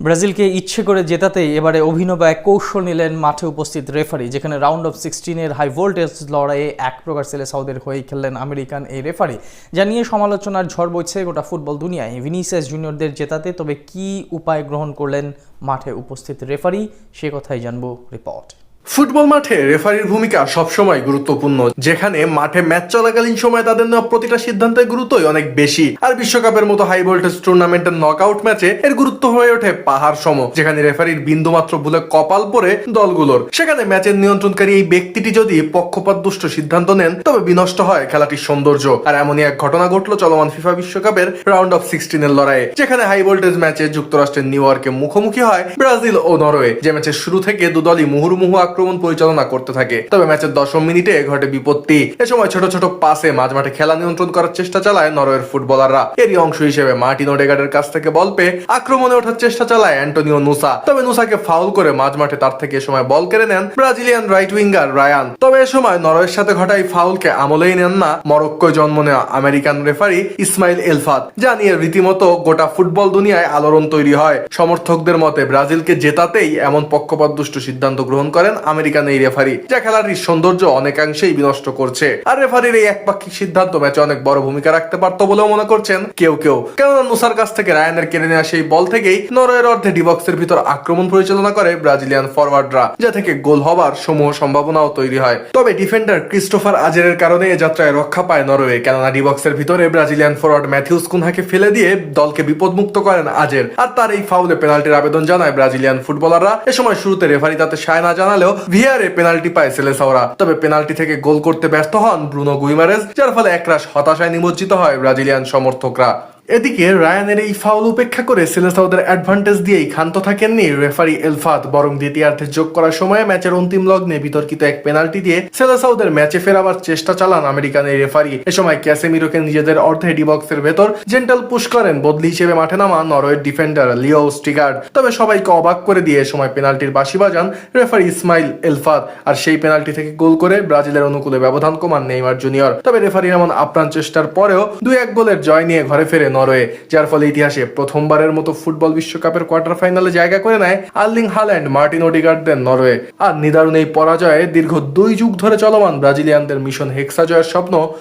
ব্রাজিলকে ইচ্ছে করে জেতাতেই এবারে অভিনব এক কৌশল নিলেন মাঠে উপস্থিত রেফারি, যেখানে রাউন্ড অফ 16-এর হাই ভোল্টেজ লড়াইয়ে এক প্রকার সেলেসাওদের হয়েই খেললেন আমেরিকান এই রেফারি, যা নিয়ে সমালোচনার ঝড় বইছে গোটা ফুটবল দুনিয়ায়। ভিনিসিয়াস জুনিয়রদের জেতাতে তবে কী উপায় গ্রহণ করলেন মাঠে উপস্থিত রেফারি, সে কথাই জানবো রিপোর্ট। ফুটবল মাঠে রেফারির ভূমিকা সবসময় গুরুত্বপূর্ণ, যেখানে মাঠে ম্যাচ চলাকালীন সময় তাদের নেওয়া প্রতিটা সিদ্ধান্তের গুরুত্বই অনেক বেশি। আর বিশ্বকাপের মতো হাই ভোল্টেজ টুর্নামেন্টের নকআউট ম্যাচে এর গুরুত্ব হয়ে ওঠে পাহাড় সম, যেখানে রেফারির বিন্দুমাত্র ভুলে কপাল পড়ে দলগুলোর। সেখানে ম্যাচের নিয়ন্ত্রণকারী এই ব্যক্তিটি যদি পক্ষপাতদুষ্ট সিদ্ধান্ত নেন, তবে বিনষ্ট হয় খেলাটির সৌন্দর্য। আর এমনই এক ঘটনা ঘটলো চলমান ফিফা বিশ্বকাপের রাউন্ড অফ 16-এর লড়াইয়ে, যেখানে হাই ভোল্টেজ ম্যাচে যুক্তরাষ্ট্রের নিউ ইয়র্কে মুখোমুখি হয় ব্রাজিল ও নরওয়ে। যে ম্যাচের শুরু থেকে দুদলই মুহুর্মুহু আক্রমণ পরিচালনা করতে থাকে, তবে ম্যাচের 10ম মিনিটে ঘটে বিপত্তি। এ সময় ছোট ছোট পাসে মাঝমাঠে খেলা নিয়ন্ত্রণ করার চেষ্টা চালায় নরওয়ের ফুটবলাররা। এরই অংশ হিসেবে মার্টিন ওডেগার্ডের কাছ থেকে বল পেয়ে আক্রমণে ওঠার চেষ্টা চালায় অ্যান্টোনিও নুসা, তবে নুসাকে ফাউল করে মাঝমাঠে তার থেকে এ সময় বল কেড়ে নেন ব্রাজিলিয়ান রাইট উইঙ্গার রায়ান। তবে এ সময় নরওয়ের সাথে ঘটা এই ফাউলকে আমলেই নেন না মরক্কোয় জন্ম নেওয়া আমেরিকান রেফারি ইসমাইল এলফাত, যা নিয়ে রীতিমতো গোটা ফুটবল দুনিয়ায় আলোড়ন তৈরি হয়। সমর্থকদের মতে ব্রাজিলকে জেতাতেই এমন পক্ষপাতদুষ্ট সিদ্ধান্ত গ্রহণ করেন আমেরিকান এই রেফারি, যা খেলাটির সৌন্দর্য অনেকাংশেই বিনষ্ট করছে। আর রেফারির এই একপাক্ষিক সিদ্ধান্ত ম্যাচে অনেক বড় ভূমিকা রাখতে পারত বলেও মনে করছেন কেউ কেউ, কেননা নুসার কাছ থেকে রায়ানের কেড়ে নেওয়া সেই বল থেকেই নরওয়ের অর্ধে ডিবক্সের ভিতর আক্রমণ পরিচালনা করে ব্রাজিলিয়ান ফরওয়ার্ডরা, যা থেকে গোল হবার সমূহ সম্ভাবনাও তৈরি হয়। তবে ডিফেন্ডার ক্রিস্টোফার আজেরের কারণে এ যাত্রায় রক্ষা পায় নরওয়ে, কেননা ডিবক্সের ভিতরে ব্রাজিলিয়ান ফরওয়ার্ড ম্যাথিউস কুনহাকে ফেলে দিয়ে দলকে বিপদমুক্ত করেন আজের। আর তার এই ফাউলে পেনাল্টির আবেদন জানায় ব্রাজিলিয়ান ফুটবলাররা। এ সময় শুরুতে রেফারি তাতে সায় না জানালেও ভিআরে পেনাল্টি পায় সেলেসাওরা, তবে পেনাল্টি থেকে গোল করতে ব্যর্থ হন ব্রুনো গুইমারেজ, যার ফলে একরাশ হতাশায় নিমজ্জিত হয় ব্রাজিলিয়ান সমর্থকরা। এদিকে রায়ানের এই ফাউল উপেক্ষা করে সেলেসাওদের অ্যাডভান্টেজ দিয়েই ক্ষান্ত থাকেননি রেফারি এলফাত, বরং দ্বিতীয়ার্ধে যোগ করার সময় ম্যাচের অন্তিম লগ্নে বিতর্কিত এক পেনাল্টি দিয়ে সেলেসাওদের ম্যাচে ফেরাবার চেষ্টা চালান আমেরিকান এই রেফারি। এ সময় ক্যাসেমিরোকে নিজেদের অর্ধে ডিবক্সের ভেতর জেন্টাল পুশ করেন বদলি হিসেবে মাঠে নামা নরওয়ের ডিফেন্ডার লিও স্টিগার্ড, তবে সবাইকে অবাক করে দিয়ে এ সময় পেনাল্টির বাঁশি বাজান রেফারি ইসমাইল এলফাত। আর সেই পেনাল্টি থেকে গোল করে ব্রাজিলের অনুকূলে ব্যবধান কমান নেইমার জুনিয়র। তবে রেফারির এমন আপ্রাণ চেষ্টার পরেও 2-1 গোলের জয় নিয়ে ঘরে ফেরে নরওয়ে, যার ফলে ইতিহাসে প্রথমবারের মতো ফুটবল বিশ্বকাপের কোয়ার্টার ফাইনালে জায়গা করে নেয় আর্লিং হাল্যান্ড, মার্টিন ওডিগার্ডদের নরওয়ে। আর নিদারুণ এই পরাজয়ে দীর্ঘ 2 যুগ ধরে চলমান ব্রাজিলিয়ানদের মিশন হেক্সা জয়ের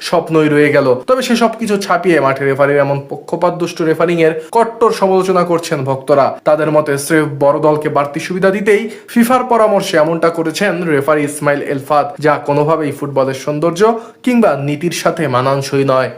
স্বপ্নই রয়ে গেল। তবে সে সবকিছু ছাপিয়ে মাঠে রেফারির এমন পক্ষপাতদুষ্ট রেফারিং এর কট্টর সমালোচনা করছেন ভক্তরা। তাদের মতে স্রেফ বড় দলকে বাড়তি সুবিধা দিতেই ফিফার পরামর্শে এমনটা করেছেন রেফারি ইসমাইল এলফাত, যা কোনোভাবেই ফুটবলের সৌন্দর্য কিংবা নীতির সাথে মানানসই নয়।